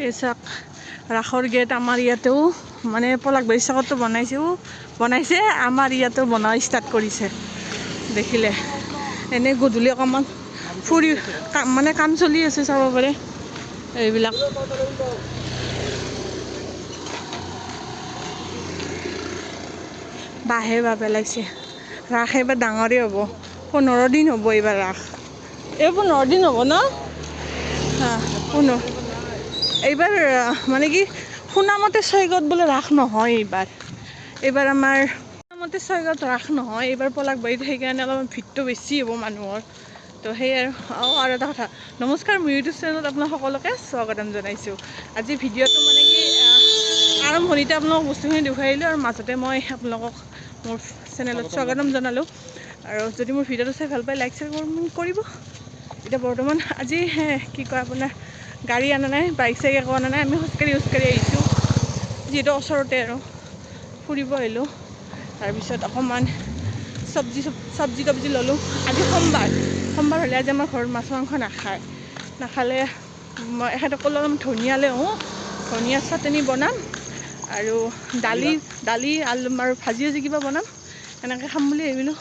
এই চাওক ৰাসৰ গেট আমাৰ ইয়াতেও মানে পলাশবাৰী চকতো বনাইছে আমাৰ ইয়াতেও বনোৱা ষ্টাৰ্ট কৰিছে দেখিলে এনেই গধূলি অকণমান ফুৰি মানে কাম চলি আছে চাব পাৰে এইবিলাক বাঁহে পেলাইছে ৰাস এইবাৰ ডাঙৰেই হ'ব 15 দিন হ'ব এইবাৰ ৰাস এই 15 দিন হ'ব ন এইবাৰ মানে কি শুনামতে ছয়গত বোলে ৰাস নহয় এইবাৰ আমাৰ শুনামতে ছয়গত ৰাস নহয় এইবাৰ পলাশবাৰীত সেইকাৰণে অলপমান ভিৰটো বেছি হ'ব মানুহৰ তো সেই আৰু এটা কথা নমস্কাৰ মোৰ ইউটিউব চেনেলত আপোনাক সকলোকে স্বাগতম জনাইছোঁ আজি ভিডিঅ'টো মানে কি আৰম্ভণিতে আপোনালোকক বস্তুখিনি দেখুৱাই দিলোঁ আৰু মাজতে মই আপোনালোকক মোৰ চেনেলত স্বাগতম জনালোঁ আৰু যদি মোৰ ভিডিঅ'টো চাই ভাল পায় লাইক শ্বেয়াৰ কৰিব এতিয়া বৰ্তমান আজি কি কয় আপোনাৰ গাড়ী অনা নাই বাইক চাইক একো অনা নাই আমি খোজকাঢ়ি আহিছোঁ যিহেতু ওচৰতে আৰু ফুৰিব আহিলোঁ তাৰপিছত অকণমান চব্জি তব্জি ল'লোঁ আজি সোমবাৰ হ'লে আজি আমাৰ ঘৰত মাছ মাংস নাখালে মই এখেতক ক'লোঁ অলপমান ধনিয়া চাটনি বনাম আৰু দালি আলু আৰু ভাজি কিবা বনাম এনেকৈ খাম বুলি ভাবিলোঁ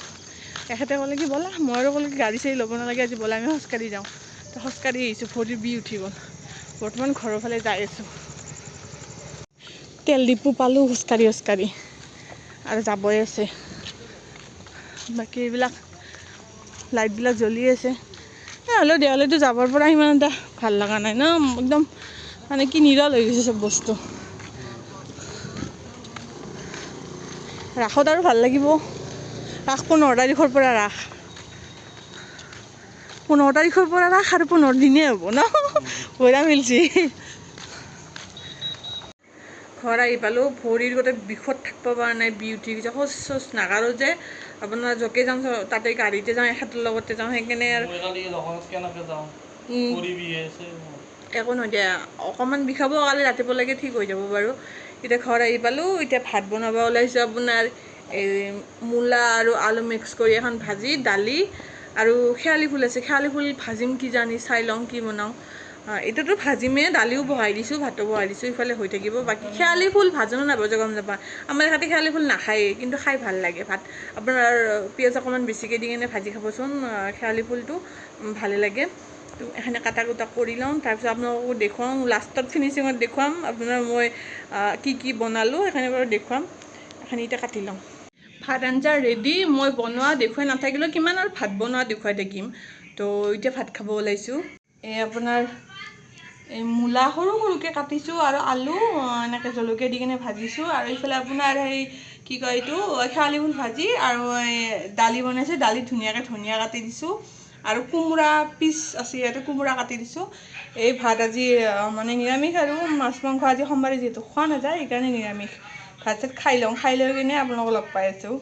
এখেতে ক'লে কি ব'লা মই আৰু ক'লোঁ কি গাড়ী চাড়ী ল'ব নালাগে আজি ব'লা আমি খোজকাঢ়ি যাওঁ তো খোজকাঢ়ি আহিছোঁ ভৰিৰ বিষ উঠি গ'ল বৰ্তমান ঘৰৰ ফালে যাই আছোঁ তেল ডিপু পালোঁ খোজকাঢ়ি আৰু যাবই আছে বাকী এইবিলাক লাইটবিলাক জ্বলি আছে হ'লেও দেৱালীটো যাবৰ পৰা ইমান এটা ভাল লগা নাই ন একদম মানে কি নিৰল হৈ গৈছে চব বস্তু ৰাসত আৰু ভাল লাগিব ৰাস 15 তাৰিখৰ পৰা ৰাস 15 তাৰিখৰ পৰা ৰাস আৰু 15 দিনেই হ'ব ন বৰা মিলছি ঘৰ আহি পালোঁ ভৰিৰ গোটেই বিষত থাকিব পৰা নাই বিষ উঠি গৈছে খোজ নাকাঢ়ো যে আপোনাৰ য'কে যাওঁ তাতে গাড়ীতে যাওঁ এখেতৰ লগতে যাওঁ সেইকাৰণে আৰু একো নহয় দিয়া অকণমান বিষাব কালি ৰাতিপুৱালৈকে ঠিক হৈ যাব বাৰু এতিয়া ঘৰ আহি পালোঁ এতিয়া ভাত বনাব ওলাইছোঁ আপোনাৰ এই মূলা আৰু আলু মিক্স কৰি এখন ভাজি দালি আৰু শেৱালি ফুল আছে শেৱালি ফুল ভাজিম কি জানি চাই লওঁ কি বনাওঁ এতিয়াতো ভাজিমেই দালিও বহাই দিছোঁ ভাতো বহাই দিছোঁ ইফালে হৈ থাকিব বাকী শেৱালি ফুল ভাজনো নাভাজো গম নাপাওঁ আমাৰ ইয়াতে শেৱালি ফুল নাখায়েই কিন্তু খাই ভাল লাগে ভাত আপোনাৰ পিঁয়াজ অকণমান বেছিকৈ দি কিনে ভাজি খাবচোন শেৱালি ফুলটো ভালে লাগে তো এখানে কাটা কুটা কৰি লওঁ তাৰপিছত আপোনালোকক দেখুৱাম লাষ্টত ফিনিচিঙত দেখুৱাম আপোনাৰ মই কি বনালোঁ সেইখিনি বাৰু দেখুৱাম এইখিনি এতিয়া কাটি লওঁ ভাত আঞ্জা ৰেডি মই বনোৱা দেখুৱাই নাথাকিলেও কিমান আৰু ভাত বনোৱা দেখুৱাই থাকিম তো এতিয়া ভাত খাব ওলাইছোঁ আপোনাৰ এই মূলা সৰুকৈ কাটিছোঁ আৰু আলু এনেকৈ জলকীয়া দি কিনে ভাজিছোঁ আৰু এইফালে আপোনাৰ সেই কি কয় এইটো শেৱালি ফুল ভাজি আৰু দালি বনাইছোঁ দালিত ধুনীয়াকৈ ধনিয়া কাটি দিছোঁ আৰু কোমোৰা পিচ আছে ইয়াতে কোমোৰা কাটি দিছোঁ এই ভাত আজি মানে নিৰামিষ আৰু মাছ মাংস আজি সোমবাৰে যিহেতু খোৱা নাযায় সেইকাৰণে নিৰামিষ ভাত চাত খাই লৈ কিনে আপোনালোকক লগ পাই আছোঁ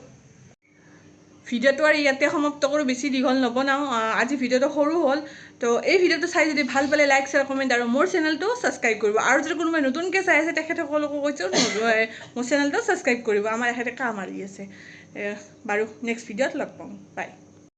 ভিডিঅ'টো আৰু ইয়াতে সমাপ্ত কৰোঁ বেছি দীঘল নবনাওঁ আজি ভিডিঅ'টো সৰু হ'ল তো এই ভিডিঅ'টো চাই যদি ভাল পালে লাইক শ্বেয়াৰ কমেণ্ট আৰু মোৰ চেনেলটো ছাবস্ক্ৰাইব কৰিব আৰু যদি কোনোবাই নতুনকৈ চাই আছে তেখেতসকলকো কৈছোঁ মোৰ চেনেলটো ছাবস্ক্ৰাইব কৰিব আমাৰ এখেতে কাম আহি আছে বাৰু নেক্সট ভিডিঅ'ত লগ পাম বাই